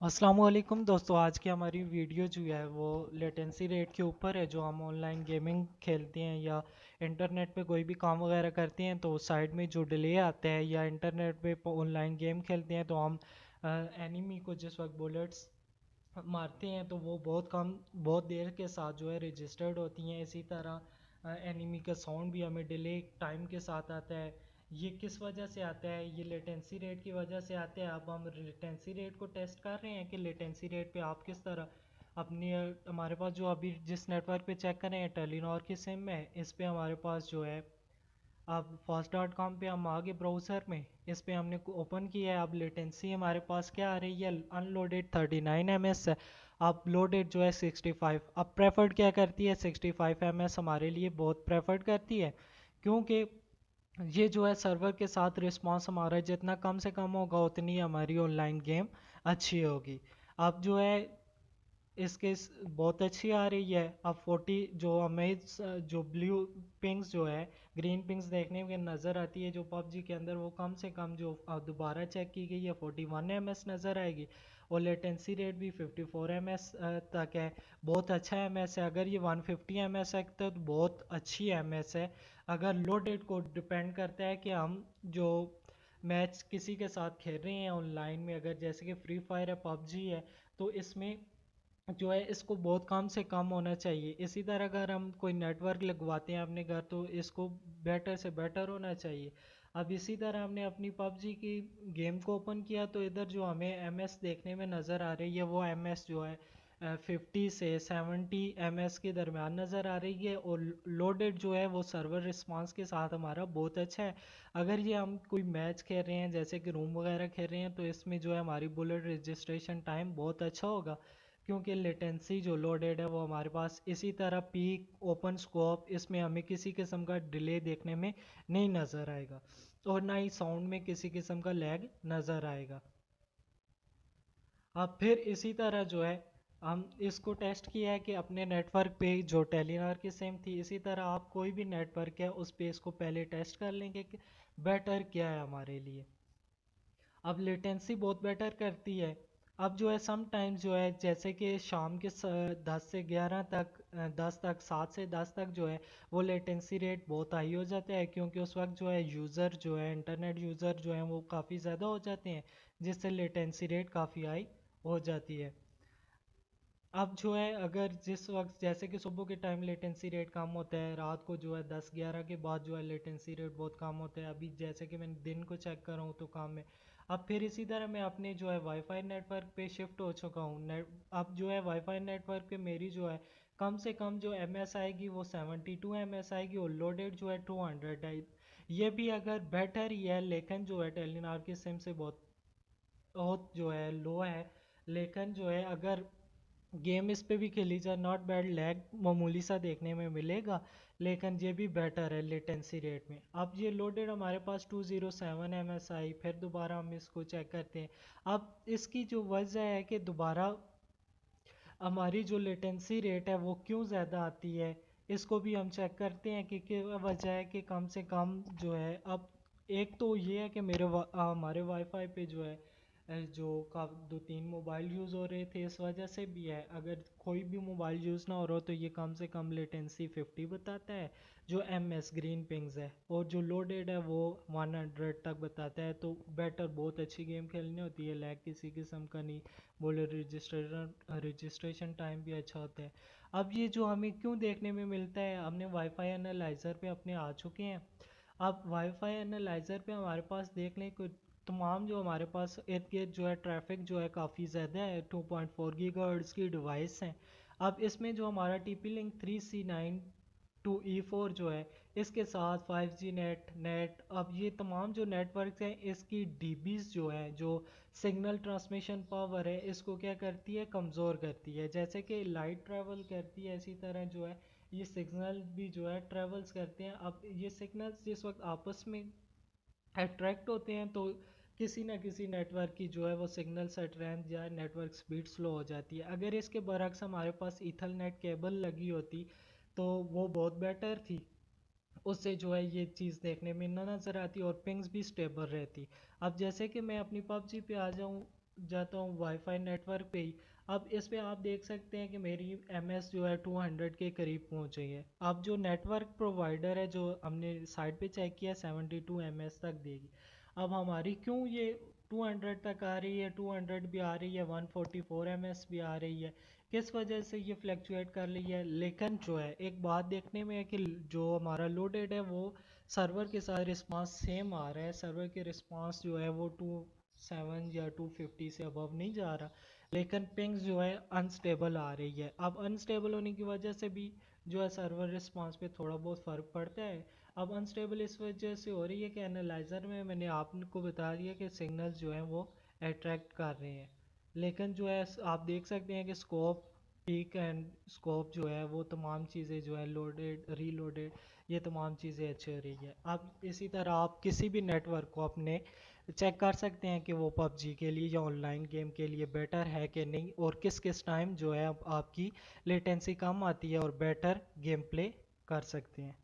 अस्सलाम वालेकुम दोस्तों। आज की हमारी वीडियो जो है वो लेटेंसी रेट के ऊपर है। जो हम ऑनलाइन गेमिंग खेलते हैं या इंटरनेट पे कोई भी काम वगैरह करते हैं तो साइड में जो डिले आता है, या इंटरनेट पे ऑनलाइन गेम खेलते हैं तो हम एनिमी को जिस वक्त बुलेट्स मारते हैं तो वो बहुत देर के साथ जो है रजिस्टर्ड होती हैं। इसी तरह एनिमी का साउंड भी हमें डिले टाइम के साथ आता है। ये किस वजह से आता है? ये लेटेंसी रेट की वजह से आता है। अब हम लेटेंसी रेट को टेस्ट कर रहे हैं कि लेटेंसी रेट पे आप किस तरह अपनी हमारे पास जो अभी जिस नेटवर्क पे चेक कर रहे हैं टेलीनॉर की सिम है, इस पे हमारे पास जो है अब fast.com पे हम आगे ब्राउज़र में इस पे हमने ओपन किया है। अब लेटेंसी हमारे पास क्या आ रही है? अनलोडेड 39 ms है। अब लोडेड जो है 65। अब प्रेफर्ड क्या करती है? 65 ms हमारे लिए बहुत प्रेफर्ड करती है, क्योंकि ये जो है सर्वर के साथ रिस्पांस हमारा जितना कम से कम होगा उतनी हमारी ऑनलाइन गेम अच्छी होगी। अब जो है बहुत अच्छी आ रही है। अब 40 जो हमें जो ब्लू पिंग्स जो है ग्रीन पिंग्स देखने में नज़र आती है जो पबजी के अंदर, वो कम से कम जो दोबारा चेक की गई है 41 ms नज़र आएगी। और लेटेंसी रेट भी 54 ms तक है। बहुत अच्छा ms है। अगर ये 150 ms है तो बहुत अच्छी ms है। अगर लो डेट को डिपेंड करता है कि हम जो मैच किसी के साथ खेल रहे हैं ऑनलाइन में, अगर जैसे कि फ्री फायर है, पबजी है, तो इसमें जो है इसको बहुत कम से कम होना चाहिए। इसी तरह अगर हम कोई नेटवर्क लगवाते हैं अपने घर तो इसको बेटर से बेटर होना चाहिए। अब इसी तरह हमने अपनी पबजी की गेम को ओपन किया तो इधर जो हमें एमएस देखने में नज़र आ रही है वो एमएस जो है 50 से 70 ms के दरमियान नज़र आ रही है। और लोडेड जो है वो सर्वर रिस्पांस के साथ हमारा बहुत अच्छा है। अगर ये हम कोई मैच खेल रहे हैं जैसे कि रूम वगैरह खेल रहे हैं तो इसमें जो है हमारी बुलेट रजिस्ट्रेशन टाइम बहुत अच्छा होगा, क्योंकि लेटेंसी जो लोडेड है वो हमारे पास इसी तरह पीक ओपन स्कोप इसमें हमें किसी किस्म का डिले देखने में नहीं नज़र आएगा, और ना ही साउंड में किसी किस्म का लैग नज़र आएगा। अब फिर इसी तरह जो है हम इसको टेस्ट किया है कि अपने नेटवर्क पे जो टेलीनॉर की सिम थी, इसी तरह आप कोई भी नेटवर्क है उस पे इसको पहले टेस्ट कर लेंगे कि बेटर क्या है हमारे लिए। अब लेटेंसी बहुत बेटर करती है। अब जो है सम टाइम्स जो है जैसे कि शाम के 10 से 11 तक 10 तक 7 से 10 तक जो है वो लेटेंसी रेट बहुत हाई हो जाता है, क्योंकि उस वक्त जो है यूज़र जो है इंटरनेट यूज़र जो है वो काफ़ी ज़्यादा हो जाते हैं, जिससे लेटेंसी रेट काफ़ी हाई हो जाती है। अब जो है अगर जिस वक्त जैसे कि सुबह के टाइम लेटेंसी रेट कम होता है, रात को जो है 10-11 के बाद जो है लेटेंसी रेट बहुत कम होता है। अभी जैसे कि मैंने दिन को चेक कर रहा हूँ तो कम है। अब फिर इसी तरह मैं अपने जो है वाईफाई नेटवर्क पे शिफ्ट हो चुका हूँ। अब जो है वाईफाई नेटवर्क पे मेरी जो है कम से कम जो एमएस आएगी वो 72 ms आएगी, और लोडेड जो है 200 है। ये भी अगर बेटर ही है, लेकिन जो है टेलीनॉर की सिम से बहुत बहुत जो है लो है। लेकिन जो है अगर गेम इस पे भी खेली जाए नॉट बैड, लैग मामूली सा देखने में मिलेगा, लेकिन ये भी बेटर है लेटेंसी रेट में। अब ये लोडेड हमारे पास 207 ms आई, फिर दोबारा हम इसको चेक करते हैं। अब इसकी जो वजह है कि दोबारा हमारी जो लेटेंसी रेट है वो क्यों ज़्यादा आती है, इसको भी हम चेक करते हैं कि क्या वजह है कि कम से कम जो है। अब एक तो ये है कि हमारे वाईफाई पे जो है जो का 2-3 मोबाइल यूज़ हो रहे थे, इस वजह से भी है। अगर कोई भी मोबाइल यूज़ ना हो रहा हो तो ये कम से कम लेटेंसी 50 बताता है जो एमएस ग्रीन पिंग्स है, और जो लोडेड है वो 100 तक बताता है। तो बेटर बहुत अच्छी गेम खेलनी होती है, लैग किसी किस्म का नहीं। बोले रजिस्ट्रेशन टाइम भी अच्छा होता है। अब ये जो हमें क्यों देखने में मिलता है, हमने वाईफाई एनालाइज़र पे अपने आ चुके हैं। अब वाईफाई एनालाइज़र पे हमारे पास देख लें कोई तमाम जो हमारे पास इर्द गिर्द जो है ट्रैफिक जो है काफ़ी ज़्यादा है। 2.4 गीगाहर्ट्ज़ की डिवाइस हैं। अब इसमें जो हमारा TP link 3C9 to E4 जो है इसके साथ 5G नेट, अब ये तमाम जो नेटवर्क हैं इसकी डीबीज जो है जो सिग्नल ट्रांसमिशन पावर है इसको क्या करती है? कमज़ोर करती है। जैसे कि लाइट ट्रैवल करती है, इसी तरह जो है ये सिग्नल भी जो है ट्रैवल्स करते हैं। अब ये सिग्नल्स जिस वक्त आपस में अट्रैक्ट होते हैं तो किसी ना किसी नेटवर्क की जो है वो सिग्नल स्ट्रेंथ या नेटवर्क स्पीड स्लो हो जाती है। अगर इसके बरक्स हमारे पास ईथरनेट केबल लगी होती तो वो बहुत बेटर थी, उससे जो है ये चीज़ देखने में ना नज़र आती और पिंग्स भी स्टेबल रहती। अब जैसे कि मैं अपनी पबजी पे आ जाऊँ, जाता हूँ वाईफाई नेटवर्क पे ही। अब इस पे आप देख सकते हैं कि मेरी एमएस जो है 200 के करीब पहुँच गई है। अब जो नेटवर्क प्रोवाइडर है जो हमने साइट पे चेक किया 72 एमएस तक देगी। अब हमारी क्यों ये 200 तक आ रही है, 200 भी आ रही है, 144 एमएस भी आ रही है, किस वजह से ये फ्लैक्चुएट कर रही है। लेकिन जो है एक बात देखने में है कि जो हमारा लोडेड है वो सर्वर के साथ रिस्पांस सेम आ रहा है। सर्वर के रिस्पांस जो है वो 2.7 या 250 से अबव नहीं जा रहा, लेकिन पिंग्स जो है अनस्टेबल आ रही है। अब अनस्टेबल होने की वजह से भी जो है सर्वर रिस्पांस पे थोड़ा बहुत फ़र्क पड़ता है। अब अनस्टेबल इस वजह से हो रही है कि एनालाइज़र में मैंने आपको बता दिया कि सिग्नल्स जो हैं वो अट्रैक्ट कर रहे हैं, लेकिन जो है आप देख सकते हैं कि स्कोप, पीक एंड स्कोप जो है वो तमाम चीज़ें जो है लोडेड रीलोडेड, ये तमाम चीज़ें अच्छी हो रही है। अब इसी तरह आप किसी भी नेटवर्क को अपने चेक कर सकते हैं कि वो पबजी के लिए या ऑनलाइन गेम के लिए बेटर है कि नहीं, और किस किस टाइम जो है आपकी लेटेंसी कम आती है और बेटर गेम प्ले कर सकते हैं।